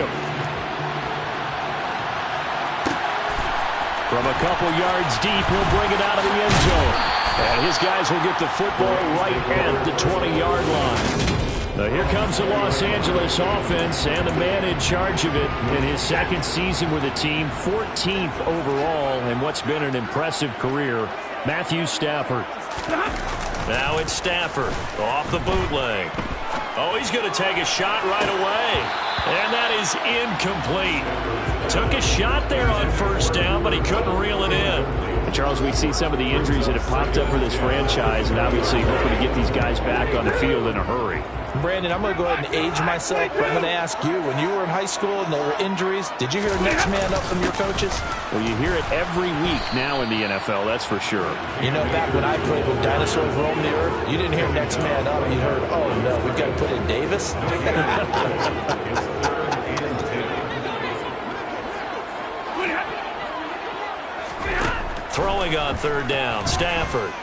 him. From a couple yards deep, he'll bring it out of the end zone. And his guys will get the football right at the 20-yard line. Now here comes the Los Angeles offense, and the man in charge of it in his second season with the team, 14th overall in what's been an impressive career, Matthew Stafford. Now it's Stafford off the bootleg. Oh, he's going to take a shot right away. And that is incomplete. Took a shot there on first down, but he couldn't reel it in. And Charles, we see some of the injuries that have popped up for this franchise, and obviously hoping to get these guys back on the field in a hurry. Brandon, I'm going to go ahead and age myself, but I'm going to ask you, when you were in high school and there were injuries, did you hear next man up from your coaches? Well, you hear it every week now in the NFL, that's for sure. You know, back when I played with dinosaurs roam the earth, you didn't hear next man up. You heard, oh, no, we've got to put in Davis. Throwing on third down, Stafford.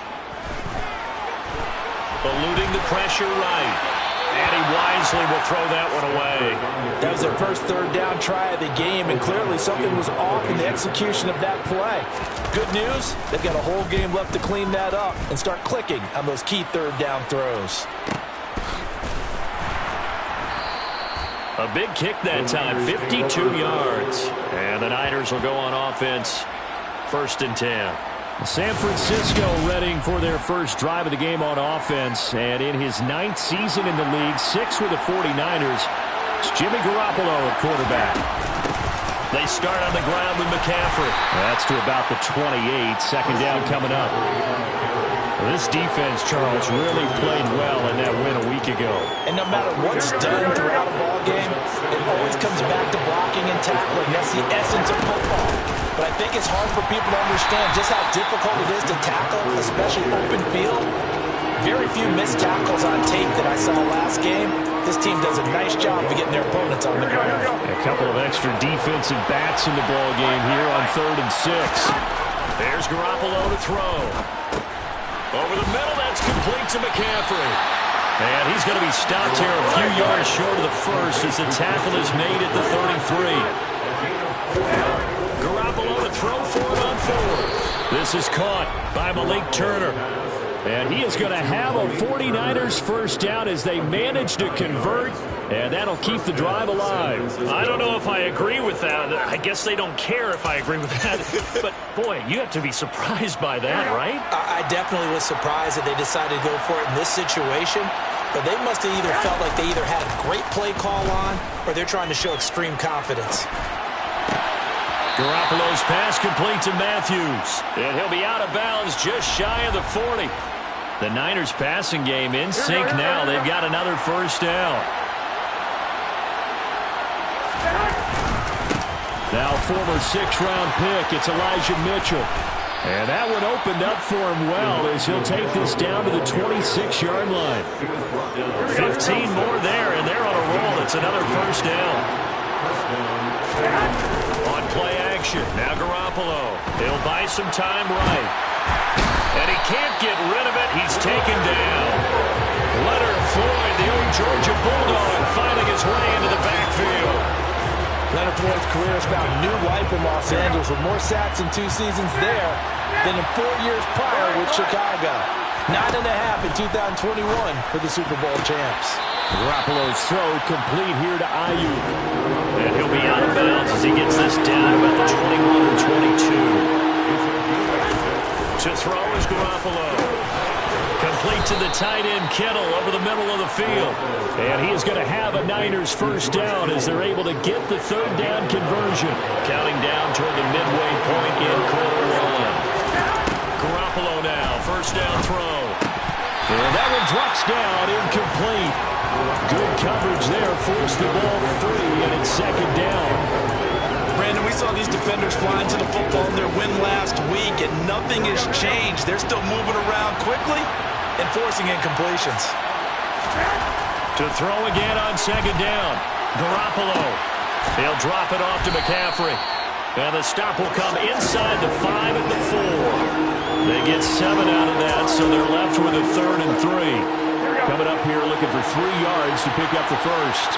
Eluding the pressure right. And he wisely will throw that one away. That was their first third down try of the game, and clearly something was off in the execution of that play. Good news, they've got a whole game left to clean that up and start clicking on those key third down throws. A big kick that time, 52 yards. And the Niners will go on offense, 1st and 10. San Francisco readying for their first drive of the game on offense. And in his 9th season in the league, 6 with the 49ers, it's Jimmy Garoppolo at quarterback. They start on the ground with McCaffrey. That's to about the 28. Second down coming up. This defense, Charles, really played well in that win a week ago. And no matter what's done throughout a ball game, it always comes back to blocking and tackling. That's the essence of football. But I think it's hard for people to understand just how difficult it is to tackle, especially open field. Very few missed tackles on tape that I saw last game. This team does a nice job of getting their opponents on the ground. A couple of extra defensive backs in the ball game here on 3rd and 6. There's Garoppolo to throw. Over the middle, that's complete to McCaffrey. And he's going to be stopped here a few yards short of the first as the tackle is made at the 33. Garoppolo to throw for it on 4th. This is caught by Malik Turner. And he is going to have a 49ers first down as they manage to convert, and that'll keep the drive alive. I don't know if I agree with that. I guess they don't care if I agree with that. But, boy, you have to be surprised by that, right? I definitely was surprised that they decided to go for it in this situation. But they must have either felt like they either had a great play call on or they're trying to show extreme confidence. Garoppolo's pass complete to Matthews. And he'll be out of bounds just shy of the 40. The Niners passing game in sync now. They've got another first down. Now former 6th-round pick, it's Elijah Mitchell. And that one opened up for him well as he'll take this down to the 26-yard line. 15 more there, and they're on a roll. It's another first down. On play action, now Garoppolo. He'll buy some time right. And he can't get rid of it. He's taken down. Leonard Floyd, the old Georgia Bulldog, finding his way into the backfield. Leonard Floyd's career has found new life in Los Angeles with more sacks in 2 seasons there than in 4 years prior with Chicago. 9.5 in 2021 for the Super Bowl champs. Garoppolo's throw complete here to Ayuk. And he'll be out of bounds as he gets this down about the 21 or 22. To throw is Garoppolo. Complete to the tight end Kittle over the middle of the field. And he is going to have a Niners first down as they're able to get the 3rd down conversion. Counting down toward the midway point in quarter 1. Garoppolo now, first down throw. And that one drops down, incomplete. Good coverage there, forced the ball free, and it's 2nd down. Brandon, we saw these defenders flying to the football in their win last week, and nothing has changed. They're still moving around quickly and forcing incompletions. To throw again on 2nd down. Garoppolo. He'll drop it off to McCaffrey. And the stop will come inside the 5 at the 4. They get 7 out of that, so they're left with a 3rd and 3. Coming up here looking for 3 yards to pick up the first.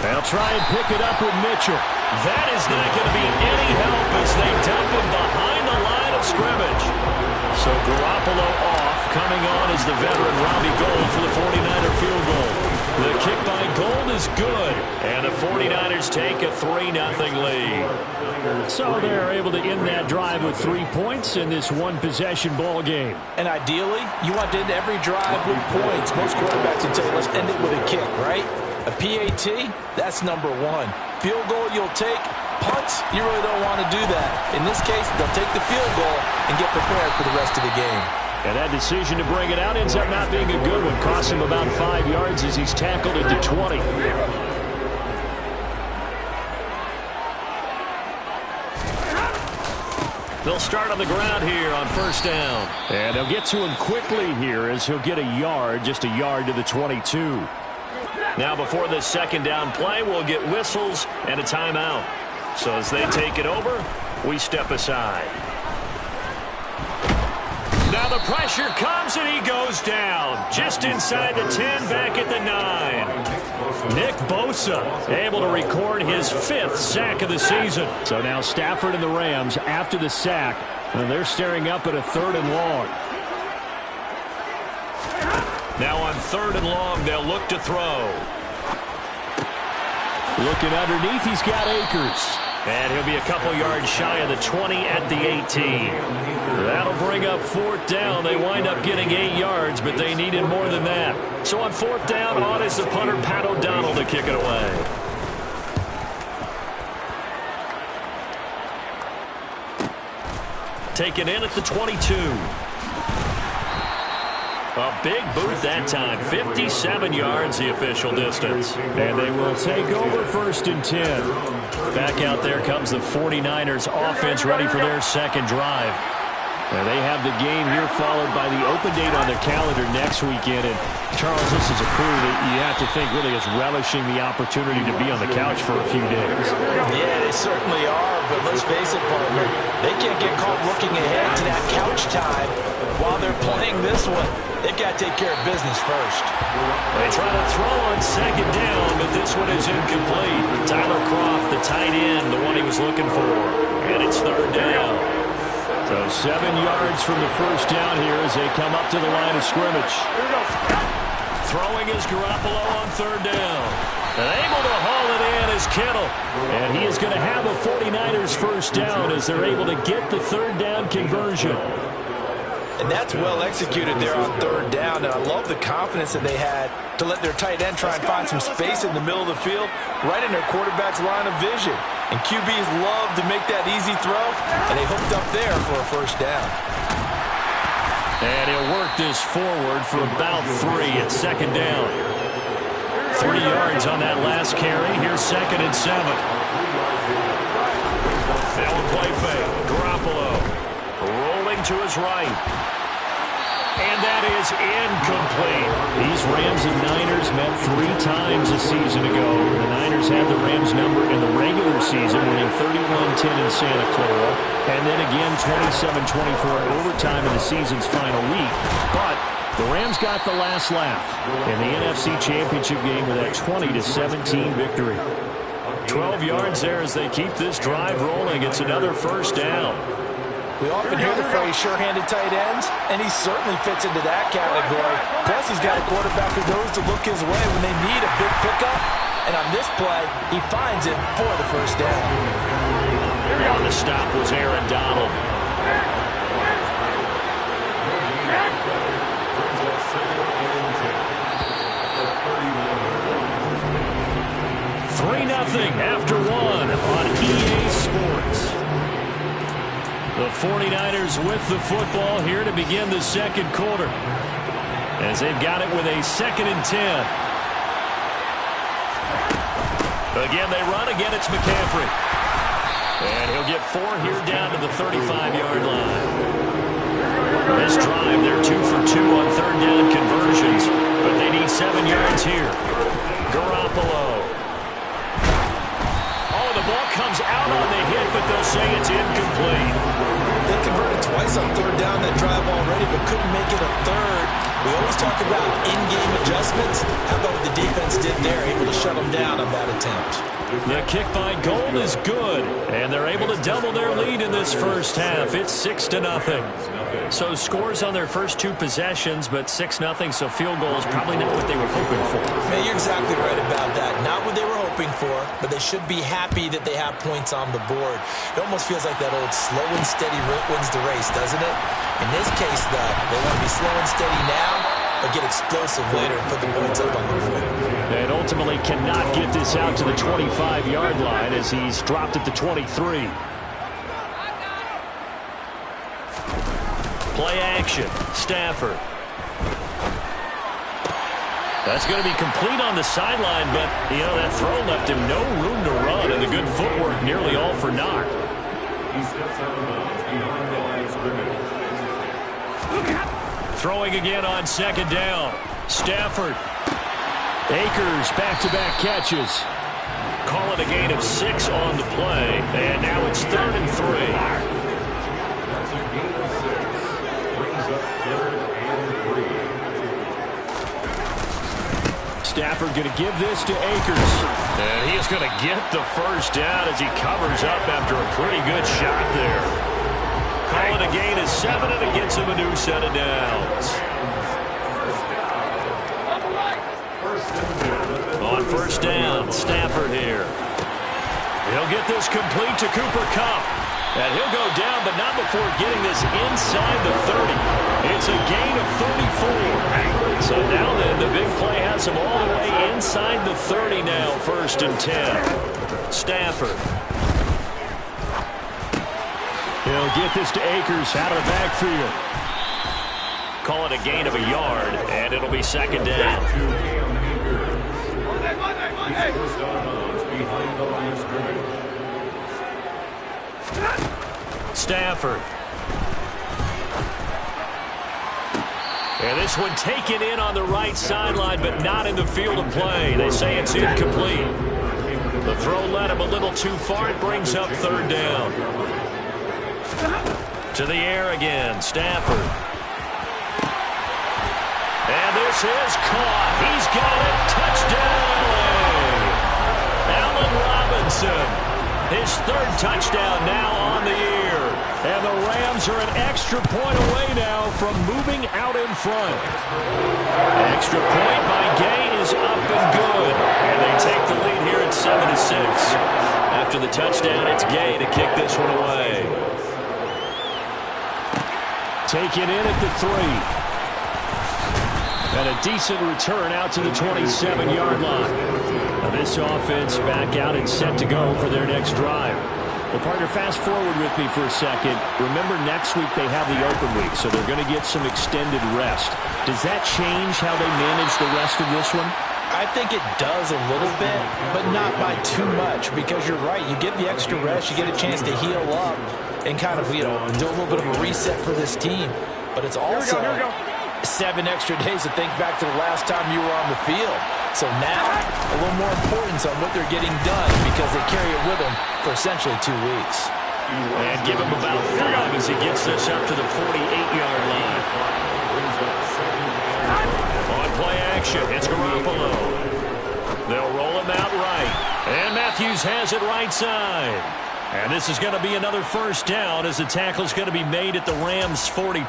They'll try and pick it up with Mitchell. That is not going to be any help as they dump him behind the line of scrimmage. So Garoppolo off. Coming on is the veteran Robbie Gould for the 49er field goal. The kick by Gould is good. And the 49ers take a 3-0 lead. So they're able to end that drive with 3 points in this one-possession ball game. And ideally, you want to end every drive with points. Most quarterbacks would say, let's end it with a kick, right? A PAT, that's number one. Field goal you'll take. Punts, you really don't want to do that. In this case, they'll take the field goal and get prepared for the rest of the game. And that decision to bring it out ends up not being a good one. Costs him about 5 yards as he's tackled at the 20. They'll start on the ground here on first down. And they'll get to him quickly here as he'll get a yard, just a yard to the 22. Now before this second down play, we'll get whistles and a timeout. So as they take it over, we step aside. Now the pressure comes and he goes down. Just inside the 10, back at the 9. Nick Bosa able to record his 5th sack of the season. So now Stafford and the Rams after the sack. And they're staring up at a 3rd and long. Now on 3rd and long, they'll look to throw. Looking underneath, he's got Akers. And he'll be a couple yards shy of the 20 at the 18. That'll bring up 4th down. They wind up getting 8 yards, but they needed more than that. So on 4th down, on is the punter, Pat O'Donnell, to kick it away. Taken in at the 22. A big boot that time. 57 yards the official distance. And they will take over 1st and 10. Back out there comes the 49ers offense ready for their second drive. And they have the game here followed by the open date on their calendar next weekend. And Charles, this is a crew that you have to think really is relishing the opportunity to be on the couch for a few days. Yeah, they certainly are, but let's face it, partner, they can't get caught looking ahead to that couch time while they're playing this one. They've got to take care of business first. They try to throw on second down, but this one is incomplete. Tyler Kroft, the tight end, the one he was looking for. And it's 3rd down. So 7 yards from the 1st down here as they come up to the line of scrimmage. Throwing is Garoppolo on 3rd down. And able to haul it in is Kittle. And he is going to have a 49ers 1st down as they're able to get the 3rd down conversion. And that's well executed there on 3rd down. And I love the confidence that they had to let their tight end try and find some space in the middle of the field, right in their quarterback's line of vision. And QBs love to make that easy throw, and they hooked up there for a 1st down. And he'll work this forward for about 3 at 2nd down. 3 yards on that last carry. Here's 2nd and 7. Now a play fake. Garoppolo rolling to his right. And that is incomplete. These Rams and Niners met 3 times a season ago. The Niners had the Rams number in the regular season, winning 31-10 in Santa Clara, and then again 27-24 in overtime in the season's final week. But the Rams got the last laugh in the NFC Championship game with that 20-17 victory. 12 yards there as they keep this drive rolling. It's another 1st down. We often hear the phrase sure-handed tight ends, and he certainly fits into that category. Plus, he's got a quarterback who knows to look his way when they need a big pickup. And on this play, he finds it for the 1st down. On the stop was Aaron Donald. Nothing after 1 on EA Sports. The 49ers with the football here to begin the second quarter, as they've got it with a 2nd and 10. Again, they run. Again, it's McCaffrey. And he'll get 4 here down to the 35-yard line. This drive, they're 2 for 2 on 3rd down conversions, but they need 7 yards here. Garoppolo. Oh, the ball comes out on the hit, but they'll say it's incomplete. They converted twice on 3rd down that drive already, but couldn't make it a 3rd. We always talk about in-game adjustments. How about what the defense did there, able to shut them down on that attempt. The kick by Gold is good, and they're able to double their lead in this first half. It's 6-0. So scores on their first two possessions, but 6-0, so field goal is probably not what they were hoping for. Man, you're exactly right about that. Not what they were hoping for, but they should be happy that they have points on the board. It almost feels like that old slow and steady wins the race, doesn't it? In this case, though, they want to be slow and steady now, but get explosive later and put the points up on the board. And ultimately cannot get this out to the 25-yard line as he's dropped at the 23. Play action. Stafford. That's going to be complete on the sideline, but, you know, that throw left him no room to run, and the good footwork nearly all for naught. Throwing again on second down. Stafford. Akers back-to-back catches. Call it a gain of 6 on the play, and now it's 3rd and 3. Stafford going to give this to Akers. And he is going to get the first down as he covers up after a pretty good shot there. Call it a gain of 7, and it gets him a new set of downs. On first down, Stafford here. He'll get this complete to Cooper Kupp. And he'll go down, but not before getting this inside the 30. It's a gain of 34. So now then, the big play has him all the way inside the 30 now, 1st and 10. Stafford. He'll get this to Akers out of the backfield. Call it a gain of a yard, and it'll be 2nd down. Stafford. And this one taken in on the right sideline, but not in the field of play. They say it's incomplete. The throw led him a little too far. It brings up 3rd down. To the air again, Stafford. And this is caught. He's got it. Touchdown, LA. Allen Robinson. His 3rd touchdown now on the year. And the Rams are an extra point away now from moving out in front. Extra point by Gay is up and good. And they take the lead here at 7-6. After the touchdown, it's Gay to kick this one away. Taken in at the 3. And a decent return out to the 27-yard line. Now this offense back out and set to go for their next drive. Well, partner, fast forward with me for a second. Remember, next week they have the open week, so they're going to get some extended rest. Does that change how they manage the rest of this one? I think it does a little bit, but not by too much, because you're right. You get the extra rest, you get a chance to heal up and kind of, you know, do a little bit of a reset for this team. But it's also 7 extra days to think back to the last time you were on the field. So now, a little more importance on what they're getting done because they carry it with them for essentially 2 weeks. And give him about 5 as he gets this up to the 48-yard line. On play action, it's Garoppolo. They'll roll him out right. And Matthews has it right side. And this is going to be another first down as the tackle is going to be made at the Rams' 42.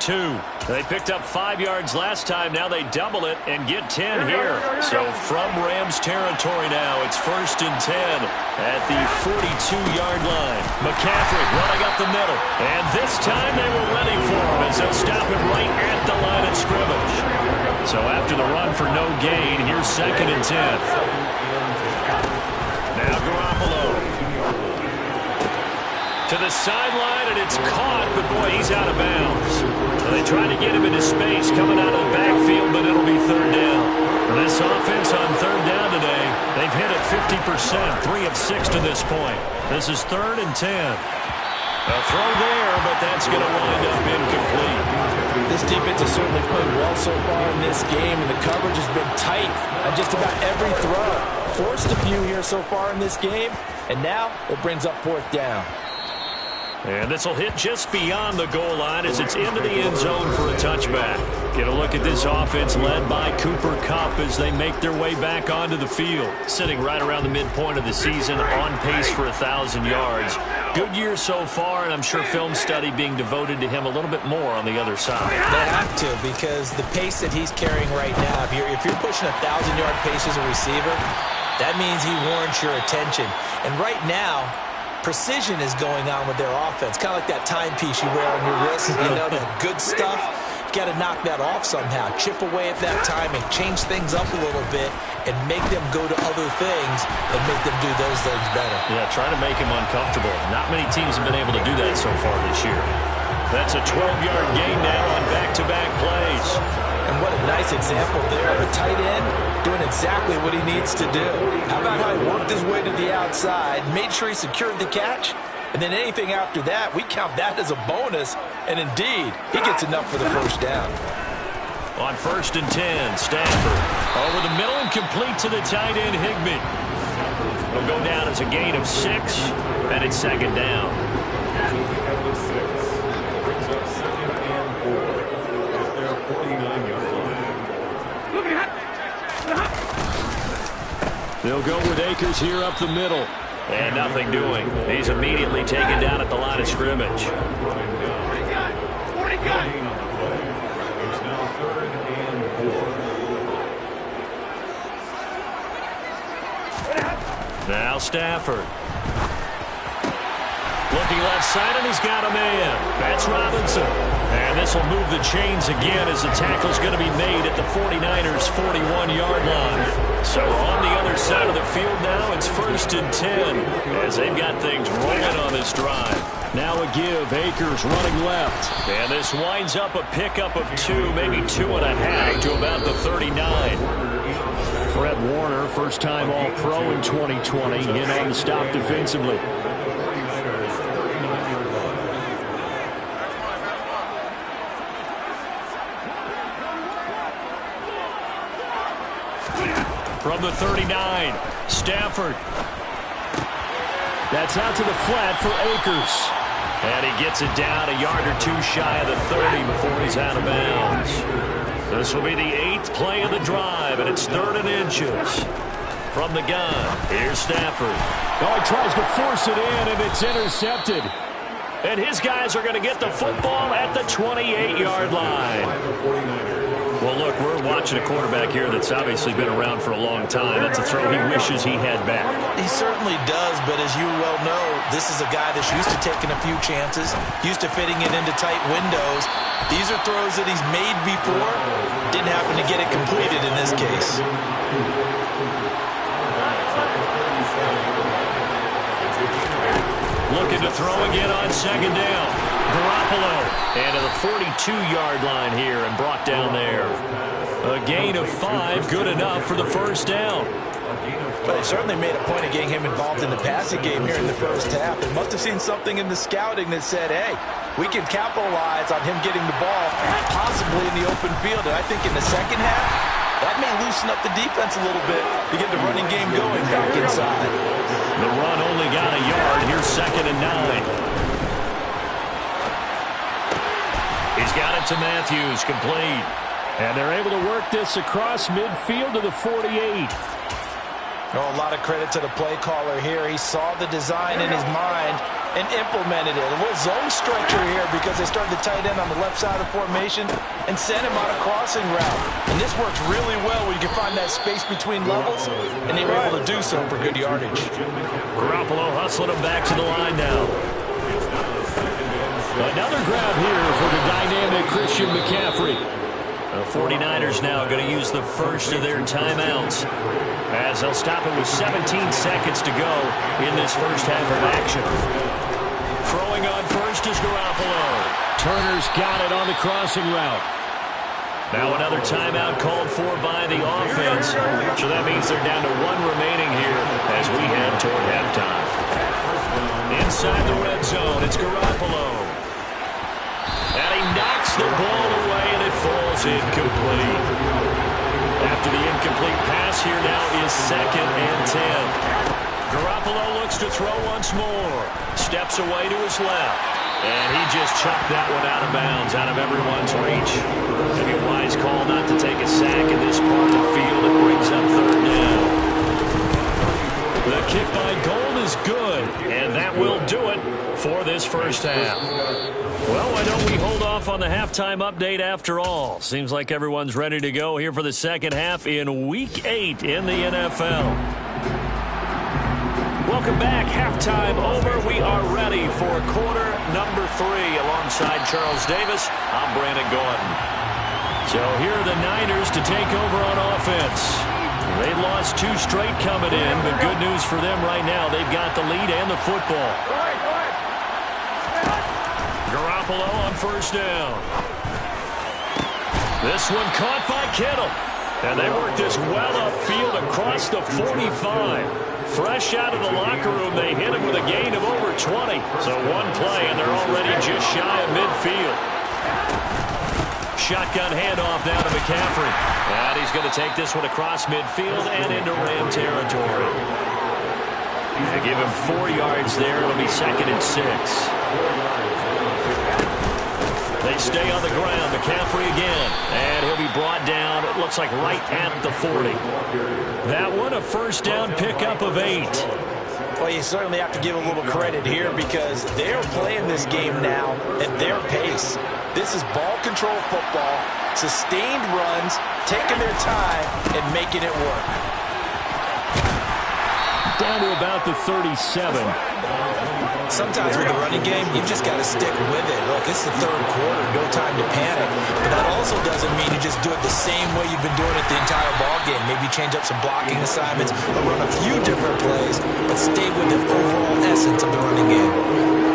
They picked up 5 yards last time. Now they double it and get 10 here. So from Rams territory now, it's 1st and 10 at the 42-yard line. McCaffrey running up the middle. And this time they were ready for him as they'll stop him right at the line of scrimmage. So after the run for no gain, here's 2nd and 10. Now Garoppolo. To the sideline, and it's caught, but boy, he's out of bounds. So they try to get him into space coming out of the backfield, but it'll be 3rd down. This offense on 3rd down today, they've hit it 50%, 3 of 6 to this point. This is 3rd and 10. A throw there, but that's going to wind up incomplete. This defense has certainly played well so far in this game, and the coverage has been tight on just about every throw. Forced a few here so far in this game, and now it brings up 4th down. And this will hit just beyond the goal line as it's into the end zone for a touchback. Get a look at this offense led by Cooper Kupp as they make their way back onto the field. Sitting right around the midpoint of the season, on pace for 1,000 yards. Good year so far, and I'm sure film study being devoted to him a little bit more on the other side. They have to, because the pace that he's carrying right now, if you're pushing 1,000-yard pace as a receiver, that means he warrants your attention. And right now, precision is going on with their offense. Kind of like that timepiece you wear on your wrist. You know, that good stuff. You got to knock that off somehow. Chip away at that timing. Change things up a little bit and make them go to other things and make them do those things better. Yeah, try to make him uncomfortable. Not many teams have been able to do that so far this year. That's a 12-yard gain now on back-to-back plays. And what a nice example there of a tight end doing exactly what he needs to do. How about how he worked his way to the outside, made sure he secured the catch, and then anything after that, we count that as a bonus. And indeed, he gets enough for the first down. On 1st and 10, Stafford over the middle and complete to the tight end, Higbee. It'll go down as a gain of 6, and it's 2nd down. They'll go with Akers here up the middle. And nothing doing. He's immediately taken down at the line of scrimmage. Now Stafford. Looking left side, and he's got a man. That's Robinson. And this will move the chains again as the tackle's going to be made at the 49ers' 41-yard line. So on the other side of the field now, it's 1st and 10 as they've got things rolling on this drive. Now a give. Akers running left. And this winds up a pickup of 2, maybe 2.5 to about the 39. Fred Warner, first-time All-Pro in 2020, in on the stop defensively. From the 39, Stafford. That's out to the flat for Akers. And he gets it down a yard or 2 shy of the 30 before he's out of bounds. This will be the 8th play of the drive, and it's 3rd and inches. From the gun, here's Stafford. Oh, he tries to force it in, and it's intercepted. And his guys are going to get the football at the 28-yard line. Well, look, we're watching a quarterback here that's obviously been around for a long time. That's a throw he wishes he had back. He certainly does, but as you well know, this is a guy that's used to taking a few chances, used to fitting it into tight windows. These are throws that he's made before. Didn't happen to get it completed in this case. Looking to throw again on 2nd down. Garoppolo. And to the 42-yard line here and brought down there. A gain of 5, good enough for the 1st down. But they certainly made a point of getting him involved in the passing game here in the first half. They must have seen something in the scouting that said, hey, we can capitalize on him getting the ball, possibly in the open field. And I think in the second half, that may loosen up the defense a little bit to get the running game going back inside. The run only got a yard. Here's 2nd and 9. He's got it to Matthews, complete. And they're able to work this across midfield to the 48. Oh, a lot of credit to the play caller here. He saw the design in his mind and implemented it. A little zone stretcher here because they started the tight end on the left side of the formation and sent him on a crossing route. And this works really well where you can find that space between levels, and they were able to do so for good yardage. Garoppolo hustling him back to the line now. Another grab here for the dynamic Christian McCaffrey. The 49ers now going to use the first of their timeouts as they'll stop it with 17 seconds to go in this first half of action. Throwing on first is Garoppolo. Turner's got it on the crossing route. Now another timeout called for by the offense. So that means they're down to 1 remaining here as we head toward halftime. Inside the red zone, it's Garoppolo. And he knocks the ball away, and it falls incomplete. After the incomplete pass, here now is 2nd and 10. Garoppolo looks to throw once more. Steps away to his left. And he just chucked that one out of bounds, out of everyone's reach. Maybe a wise call not to take a sack in this part of the field. It brings up third down. The kick by Gould is good, and that will do it for this first half. Well, why don't we hold off on the halftime update after all? Seems like everyone's ready to go here for the second half in Week 8 in the NFL. Welcome back. Halftime over. We are ready for quarter number 3. Alongside Charles Davis, I'm Brandon Gordon. So here are the Niners to take over on offense. They lost 2 straight coming in, but good news for them right now. They've got the lead and the football. Garoppolo on first down. This one caught by Kittle. And they work this well upfield across the 45. Fresh out of the locker room, they hit him with a gain of over 20. So one play, and they're already just shy of midfield. Shotgun handoff down to McCaffrey. And he's going to take this one across midfield and into Ram territory. They give him 4 yards there. It'll be 2nd and 6. They stay on the ground. McCaffrey again. And he'll be brought down, it looks like right at the 40. That one a first down pickup of 8. Well, you certainly have to give a little credit here because they're playing this game now at their pace. This is ball control football, sustained runs, taking their time, and making it work. Down to about the 37. Sometimes with the running game, you've just got to stick with it. Look, it's the third quarter, no time to panic. But that also doesn't mean you just do it the same way you've been doing it the entire ball game. Maybe change up some blocking assignments or run a few different plays, but stay with the overall essence of the running game.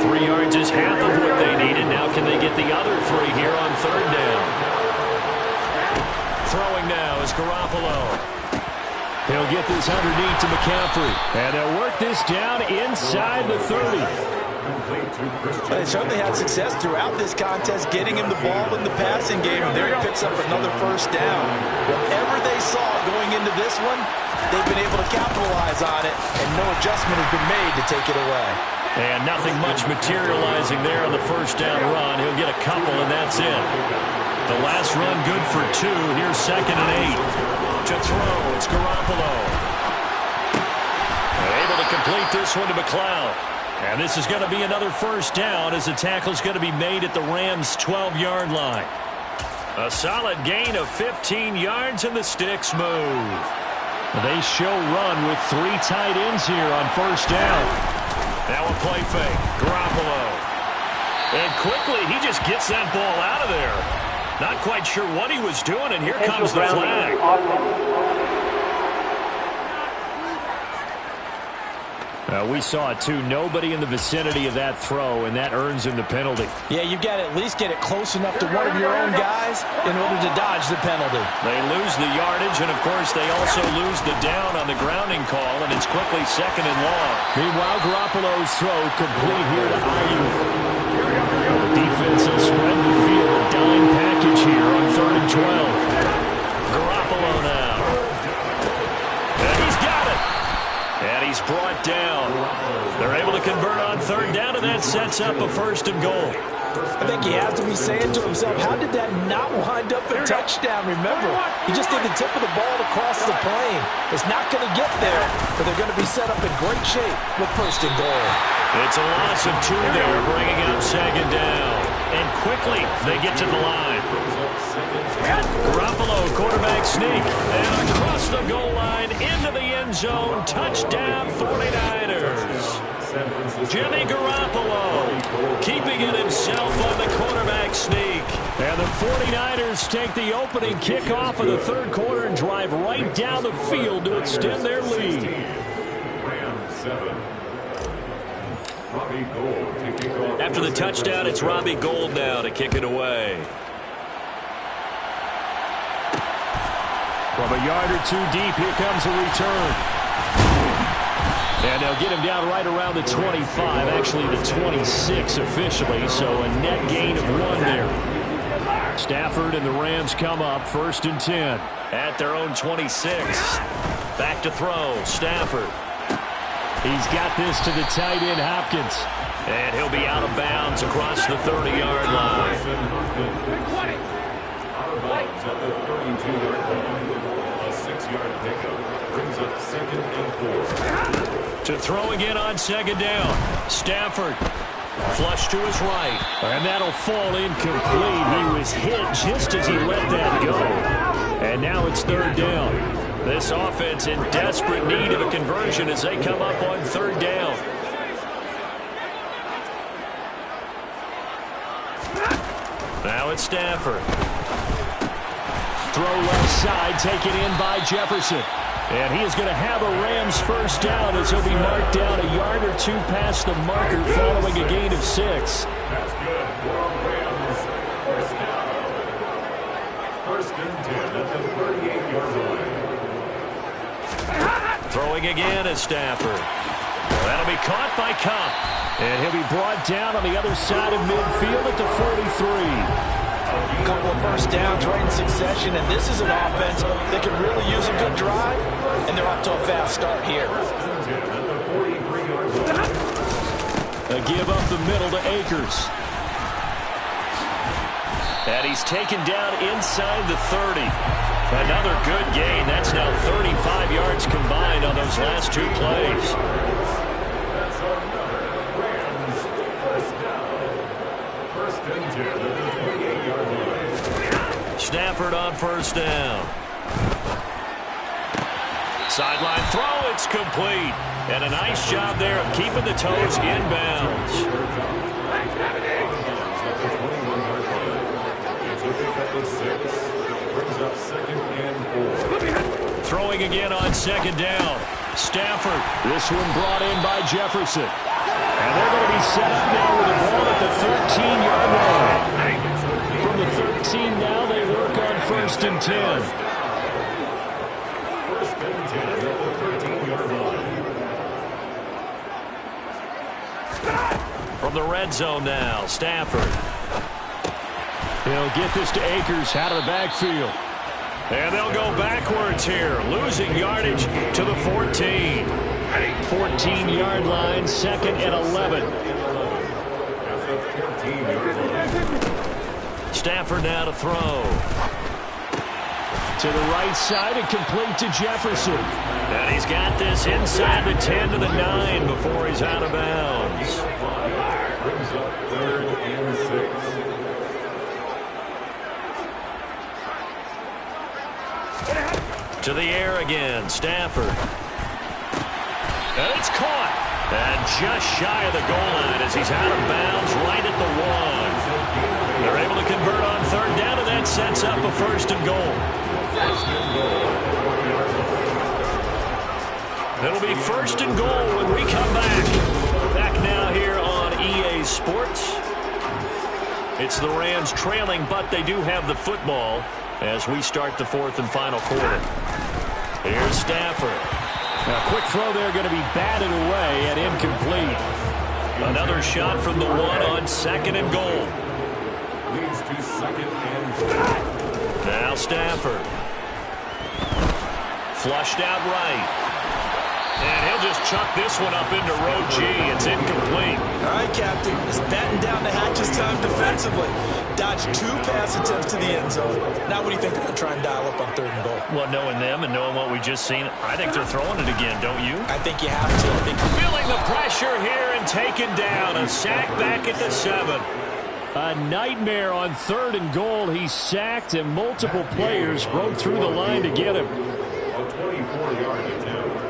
3 yards is half of what they needed. Now can they get the other 3 here on third down? Throwing now is Garoppolo. He'll get this underneath to McCaffrey. And they'll work this down inside the 30. They certainly had success throughout this contest, getting him the ball in the passing game. And there he picks up another first down. Whatever they saw going into this one, they've been able to capitalize on it, and no adjustment has been made to take it away. And nothing much materializing there on the first down run. He'll get a couple, and that's it. The last run good for 2. Here's 2nd and 8. To throw, it's Garoppolo. Able to complete this one to McLeod. And this is going to be another first down as the tackle's going to be made at the Rams' 12-yard line. A solid gain of 15 yards, and the sticks move. They show run with 3 tight ends here on first down. Now a play fake. Garoppolo. And quickly, he just gets that ball out of there. Not quite sure what he was doing, and here comes the flag. We saw it, too. Nobody in the vicinity of that throw, and that earns him the penalty. Yeah, you've got to at least get it close enough to one of your own guys in order to dodge the penalty. They lose the yardage, and, of course, they also lose the down on the grounding call, and it's quickly 2nd and long. Meanwhile, Garoppolo's throw complete here to Ayuk. The defense will spread the field, a dime package here on 3rd and 12. Garoppolo now. And he's got it. And he's brought down. They're able to convert on third down, and that sets up a 1st and goal. I think he has to be saying to himself, how did that not wind up a touchdown? Remember, he just did the tip of the ball across the plane. It's not going to get there, but they're going to be set up in great shape with 1st and goal. It's a loss of 2 there, bringing up 2nd down. And quickly, they get to the line. Garoppolo, quarterback sneak. And across the goal line, into the end zone. Touchdown, 49ers. Jimmy Garoppolo keeping it himself on the quarterback sneak. And the 49ers take the opening kickoff of the 3rd quarter and drive right down the field to extend their lead. After the touchdown, it's Robbie Gould now to kick it away. From a yard or 2 deep, here comes a return. And they'll get him down right around the 25, actually the 26 officially, so a net gain of 1 there. Stafford and the Rams come up 1st and 10 at their own 26. Back to throw, Stafford. He's got this to the tight end, Hopkins. And he'll be out of bounds across the 30-yard line. A 6-yard pickup brings up 2nd and 4. To throw again on 2nd down. Stafford. Flush to his right. And that'll fall incomplete. He was hit just as he let that go. And now it's 3rd down. This offense in desperate need of a conversion as they come up on 3rd down. Now it's Stafford. Throw left side, taken in by Jefferson. And he is going to have a Rams first down as he'll be marked down a yard or two past the marker following a gain of 6. That's good for Rams. First down. 1st and 10 at the 38-yard line. Throwing again is Stafford. That'll be caught by Kupp. And he'll be brought down on the other side of midfield at the 43. A couple of first downs right in succession, and this is an offense that can really use a good drive, and they're off to a fast start here. A give up the middle to Akers. And he's taken down inside the 30. Another good gain. That's now 35 yards combined on those last 2 plays. That's another Rams first down. 1st and 10 at the 28-yard line. Stafford on first down. Sideline throw, it's complete. And a nice job there of keeping the toes inbounds. Throwing again on 2nd down. Stafford. This one brought in by Jefferson. And they're going to be set up now with the ball at the 13-yard line. From the 13 now, they work on 1st and 10. 1st and 10 at the 13-yard line. From the red zone now, Stafford. He'll get this to Akers out of the backfield. And they'll go backwards here, losing yardage to the 14. 14-yard line, 2nd and 11. Stafford now to throw. To the right side and complete to Jefferson. And he's got this inside the 10 to the 9 before he's out of bounds. Brings up 3rd and 6. To the air again, Stafford. And it's caught. And just shy of the goal line as he's out of bounds right at the 1. They're able to convert on 3rd down, and that sets up a 1st and goal. It'll be 1st and goal when we come back. Back now here on EA Sports. It's the Rams trailing, but they do have the football as we start the 4th and final quarter. Here's Stafford. A quick throw there going to be batted away and incomplete. Another shot from the 1 on 2nd and goal. Leads to 2nd and 4. Now Stafford. Flushed out right. And he'll just chuck this one up into row G. It's incomplete. All right, Captain. It's batten down the hatches time defensively. Dodged 2 pass attempts to the end zone. Now what do you think they're going to try and dial up on 3rd and goal? Well, knowing them and knowing what we just seen, I think they're throwing it again, don't you? I think you have to. I think feeling the pressure here and taken down. A sack back at the 7. A nightmare on 3rd and goal. He's sacked and multiple players broke through the line to get him. A 24-yard attempt.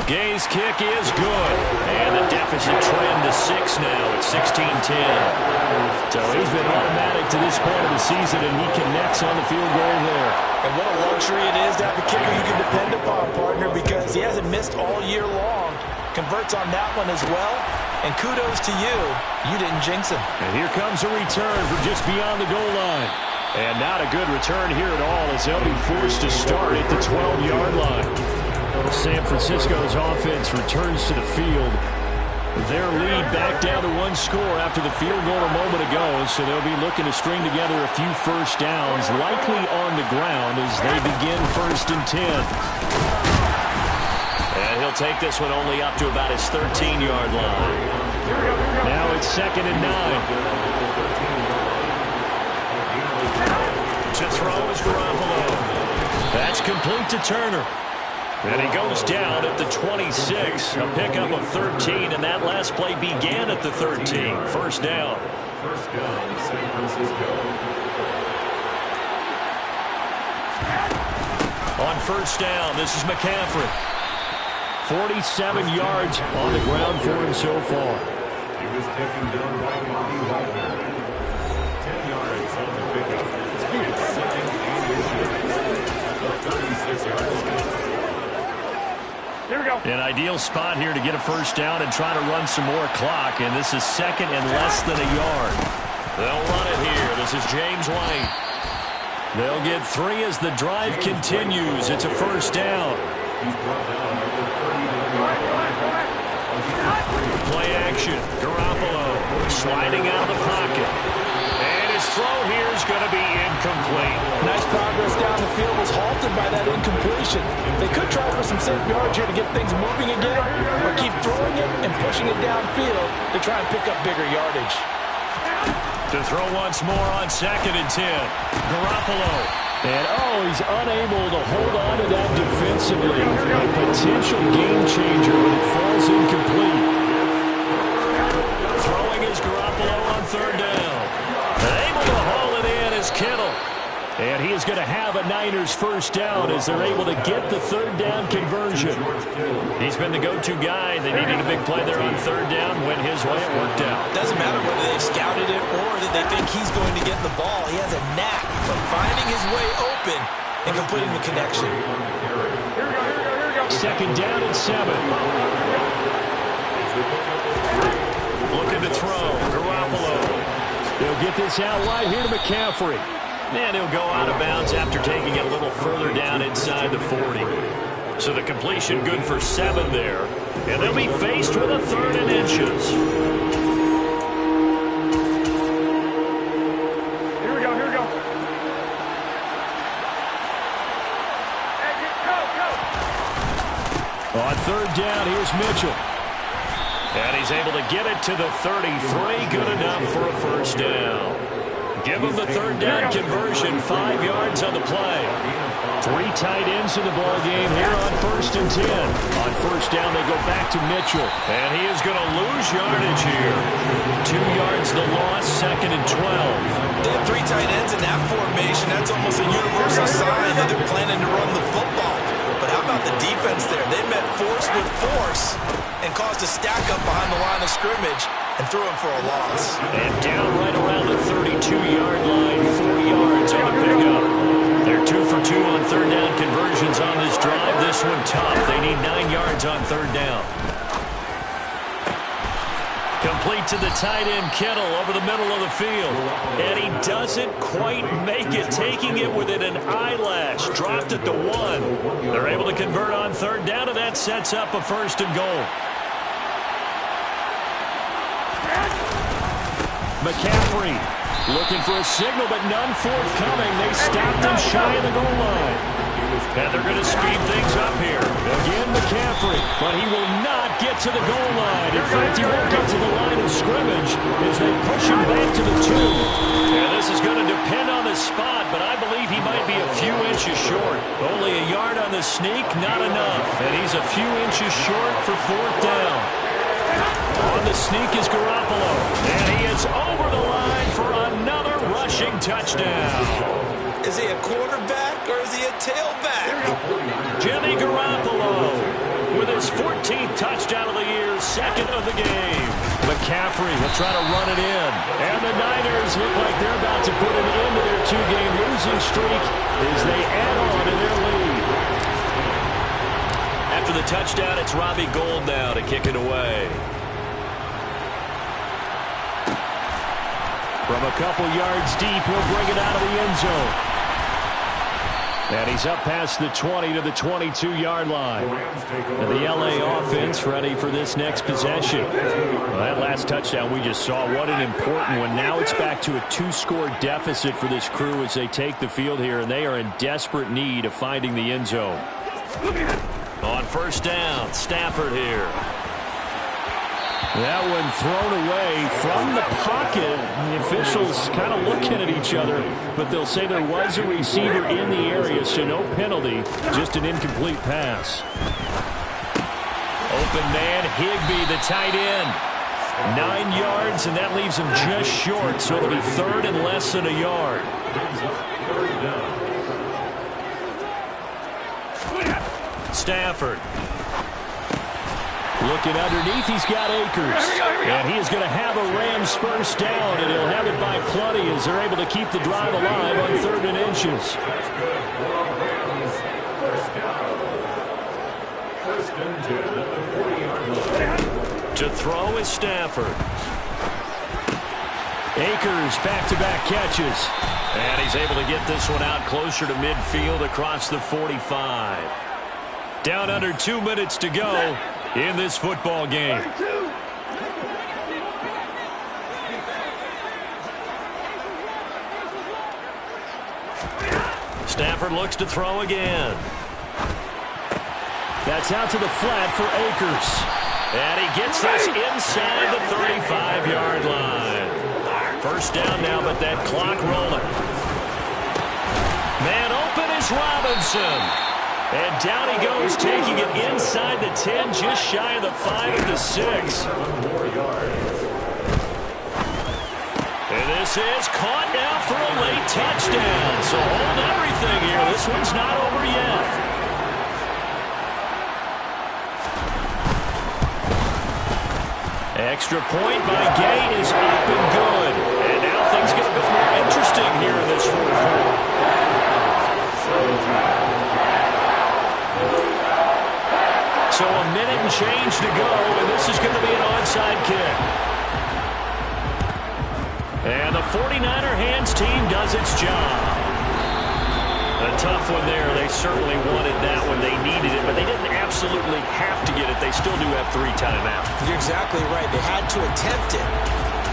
Gay's kick is good. And the deficit trend to 6 now at 16-10. So he's been automatic to this point of the season, and he connects on the field goal there. And what a luxury it is to have a kicker you can depend upon, partner, because he hasn't missed all year long. Converts on that one as well. And kudos to you. You didn't jinx him. And here comes a return from just beyond the goal line. And not a good return here at all as they'll be forced to start at the 12-yard line. San Francisco's offense returns to the field. Their lead back down to 1 score after the field goal a moment ago, so they'll be looking to string together a few first downs, likely on the ground as they begin 1st and 10. he'll take this one only up to about his 13-yard line. Now it's 2nd and 9. To throw is Garoppolo. That's complete to Turner. And he goes down at the 26. A pickup of 13, and that last play began at the 13. First down. First down, San Francisco. On first down, this is McCaffrey. 47 yards on the ground for him so far. He was taken down by Bobby Wagner. 10 yards on the pickup. It's 2nd and 36 yards. Here we go. An ideal spot here to get a first down and try to run some more clock. And this is 2nd and less than a yard. They'll run it here. This is James White. They'll get 3 as the drive continues. It's a first down. Play action. Garoppolo sliding out of the pocket. And his throw here is going to be incomplete. Nice progress down the field was halted by that incompletion. They could try for some safe yards here to get things moving again, or keep throwing it and pushing it downfield to try and pick up bigger yardage. To throw once more on 2nd and 10. Garoppolo. And, he's unable to hold on to that defensively. A potential game changer when it falls incomplete. Throwing is Garoppolo on 3rd down. Able to haul it in is Kittle. And he is going to have a Niners first down as they're able to get the 3rd down conversion. He's been the go-to guy. They needed a big play there on 3rd down. Went his way. It worked out. Doesn't matter whether they scouted it or that they think he's going to get the ball. He has a knack for finding his way open and completing the connection. Here we go. 2nd down and 7. Looking to throw. Garoppolo. They'll get this out wide here to McCaffrey. And he'll go out of bounds after taking it a little further down inside the 40. So the completion good for 7 there. And they'll be faced with a 3rd and inches. Here we go. On 3rd down, here's Mitchell. And he's able to get it to the 33. Good enough for a first down. Give him the 3rd down conversion. 5 yards on the play. 3 tight ends in the ball game here on 1st and 10. On first down, they go back to Mitchell. And he is going to lose yardage here. 2 yards the loss, 2nd and 12. They have 3 tight ends in that formation. That's almost a universal sign that they're planning to run the football. But how about the defense there? They met force with force and caused a stack up behind the line of scrimmage and threw him for a loss. And down right around the 32-yard line, 4 yards on the pickup. They're 2 for 2 on 3rd down conversions on this drive. This one tough. They need 9 yards on 3rd down. Complete to the tight end, Kittle, over the middle of the field. And he doesn't quite make it, taking it within an eyelash. Dropped it to 1. They're able to convert on 3rd down, and that sets up a 1st and goal. McCaffrey looking for a signal, but none forthcoming. They stopped him shy of the goal line. And they're going to speed things up here. Again, McCaffrey, but he will not get to the goal line. In fact, he won't get to the line of scrimmage as they push him back to the 2. And this is going to depend on the spot, but I believe he might be a few inches short. Only a yard on the sneak, not enough. And he's a few inches short for 4th down. On the sneak is Garoppolo. And he is over the line for another rushing touchdown. Is he a quarterback or is he a tailback? Jimmy Garoppolo with his 14th touchdown of the year, 2nd of the game. McCaffrey will try to run it in. And the Niners look like they're about to put an end to their 2-game losing streak as they add on to their lead. After the touchdown, it's Robbie Gould now to kick it away. From a couple yards deep, he'll bring it out of the end zone. And he's up past the 20 to the 22-yard line. And the LA offense ready for this next possession. Well, that last touchdown we just saw, what an important one. Now it's back to a 2-score deficit for this crew as they take the field here, and they are in desperate need of finding the end zone. On first down, Stafford here. That one thrown away from the pocket. The officials kind of looking at each other, but they'll say there was a receiver in the area, so no penalty, just an incomplete pass. Open man, Higbee, the tight end. 9 yards, and that leaves him just short, so it'll be third and less than a yard. Stafford. Looking underneath, he's got Akers. And he is going to have a Rams first down, and he'll have it by plenty as they're able to keep the drive alive on 3rd and inches. To throw is Stafford. Akers back-to-back catches. And he's able to get this one out closer to midfield across the 45. Down under 2 minutes to go in this football game. Stafford looks to throw again. That's out to the flat for Akers. And he gets this inside the 35-yard line. First down now, but that clock rolling. Man open is Robinson. And down he goes, taking it inside the 10, just shy of the 5 at the 6. And this is caught now for a late touchdown. So hold everything here. This one's not over yet. Extra point by Gay is up and good. And now things get a bit more interesting here in this fourth quarter. So a minute and change to go, and this is going to be an onside kick. And the 49er hands team does its job. A tough one there. They certainly wanted that one. They needed it, but they didn't absolutely have to get it. They still do have 3 timeouts. You're exactly right. They had to attempt it.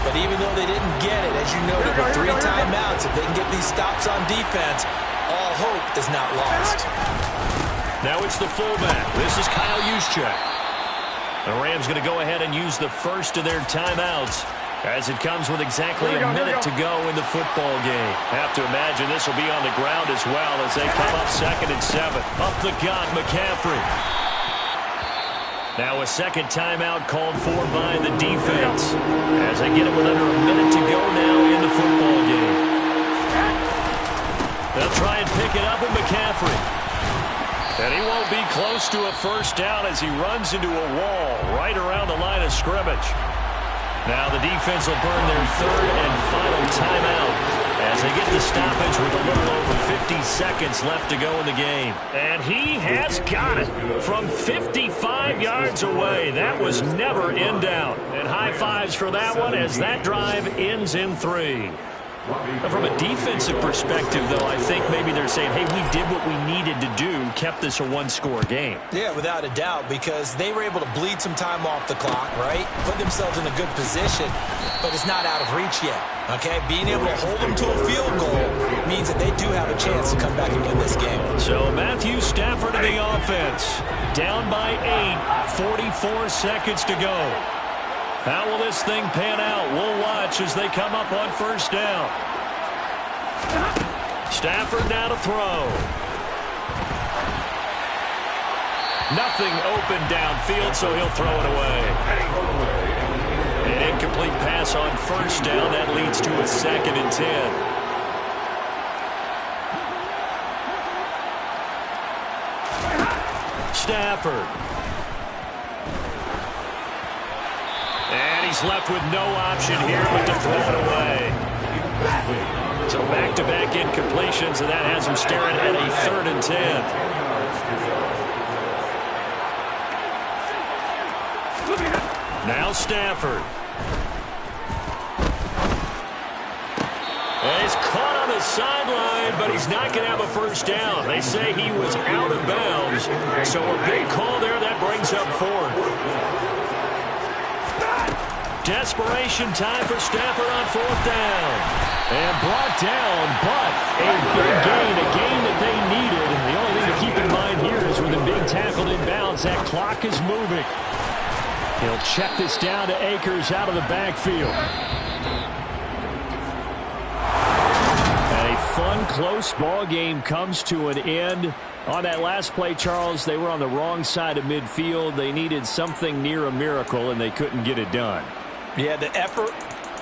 But even though they didn't get it, as you noted, with 3 timeouts, if they can get these stops on defense, all hope is not lost. Now it's the fullback. This is Kyle Juszczyk. The Rams going to go ahead and use the first of their timeouts as it comes with exactly a minute to go in the football game. Have to imagine this will be on the ground as well as they come up 2nd and 7. Up the gut, McCaffrey. Now a second timeout called for by the defense as they get it with under a minute to go now in the football game. They'll try and pick it up with McCaffrey. And he won't be close to a first down as he runs into a wall right around the line of scrimmage. Now the defense will burn their 3rd and final timeout as they get the stoppage with a little over 50 seconds left to go in the game. And he has got it from 55 yards away. That was never in doubt. And high fives for that one as that drive ends in 3. From a defensive perspective, though, I think maybe they're saying, hey, we did what we needed to do, kept this a 1-score game. Yeah, without a doubt, because they were able to bleed some time off the clock, right? Put themselves in a good position, but it's not out of reach yet, okay? Being able to hold them to a field goal means that they do have a chance to come back and win this game. So Matthew Stafford in the offense. Down by 8, 44 seconds to go. How will this thing pan out? We'll watch as they come up on first down. Stafford now to throw. Nothing open downfield, so he'll throw it away. An incomplete pass on first down. That leads to a 2nd and 10. Stafford. And he's left with no option here but to throw it away. So back-to-back incompletions, and that has him staring at a 3rd and 10. Now Stafford. And he's caught on the sideline, but he's not going to have a first down. They say he was out of bounds. So a big call there that brings up 4th. Desperation time for Stafford on 4th down. And brought down, but a big gain, a gain that they needed. The only thing to keep in mind here is with a big tackled in bounds. That clock is moving. He'll check this down to Akers out of the backfield. A fun, close ball game comes to an end. On that last play, Charles, they were on the wrong side of midfield. They needed something near a miracle, and they couldn't get it done. Yeah, the effort,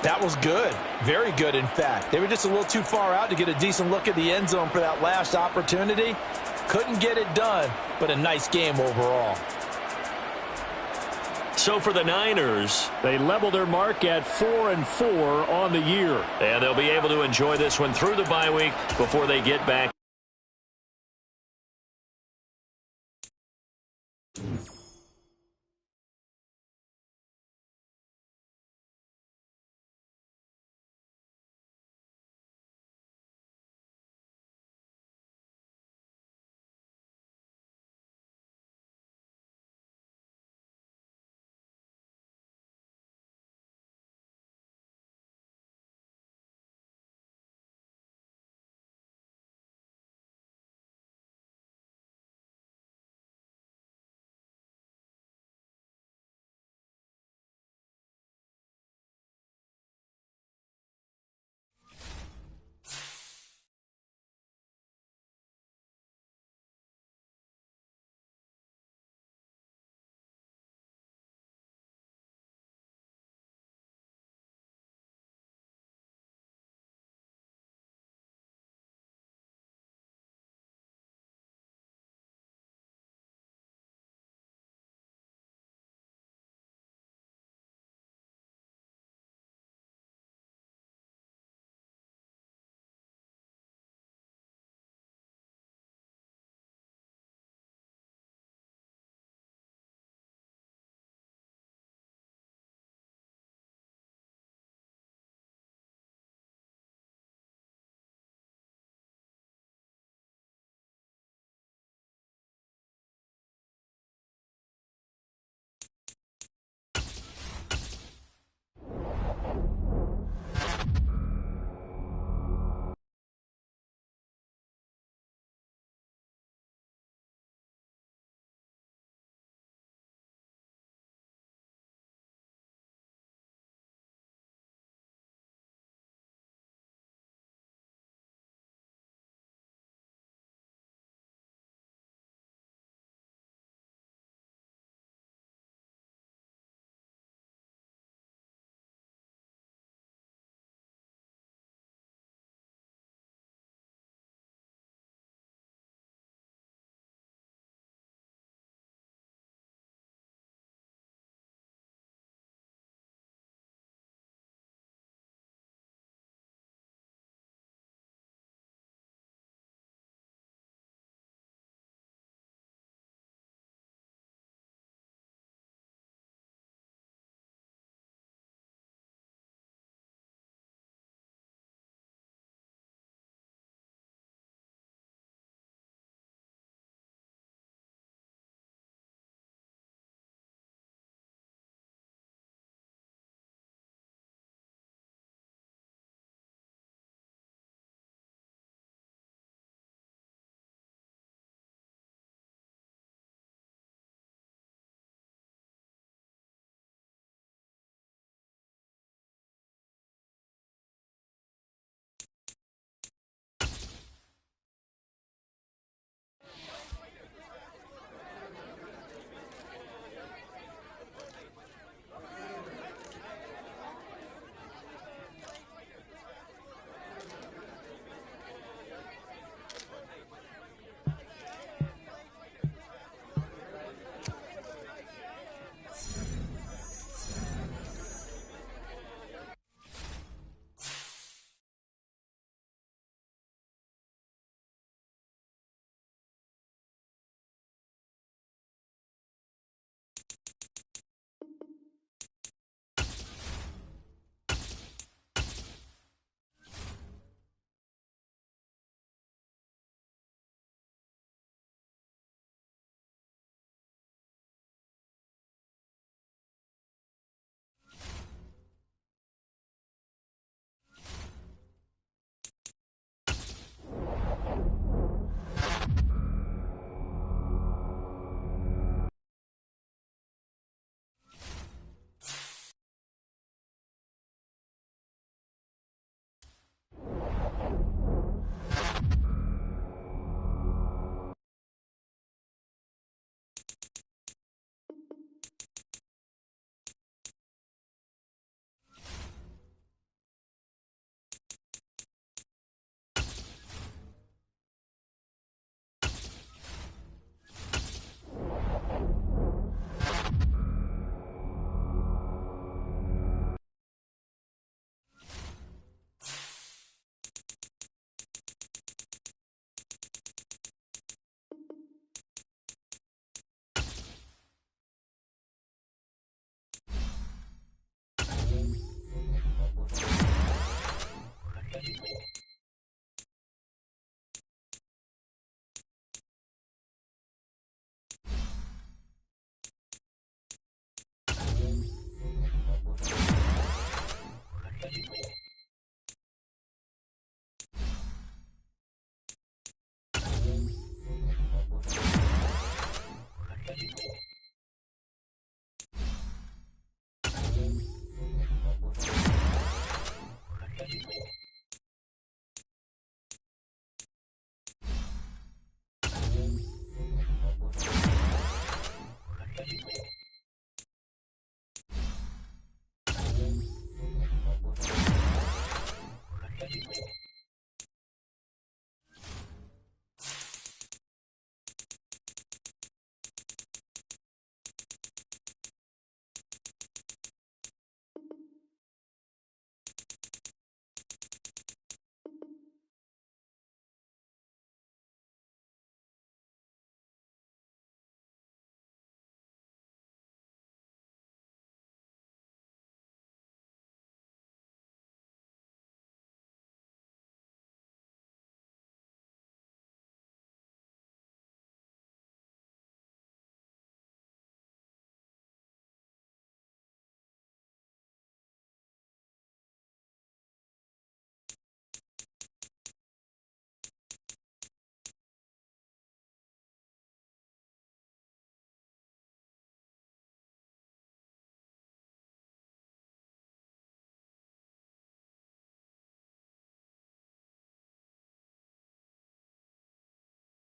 that was good. Very good, in fact. They were just a little too far out to get a decent look at the end zone for that last opportunity. Couldn't get it done, but a nice game overall. So for the Niners, they level their mark at 4-4 on the year. And they'll be able to enjoy this one through the bye week before they get back.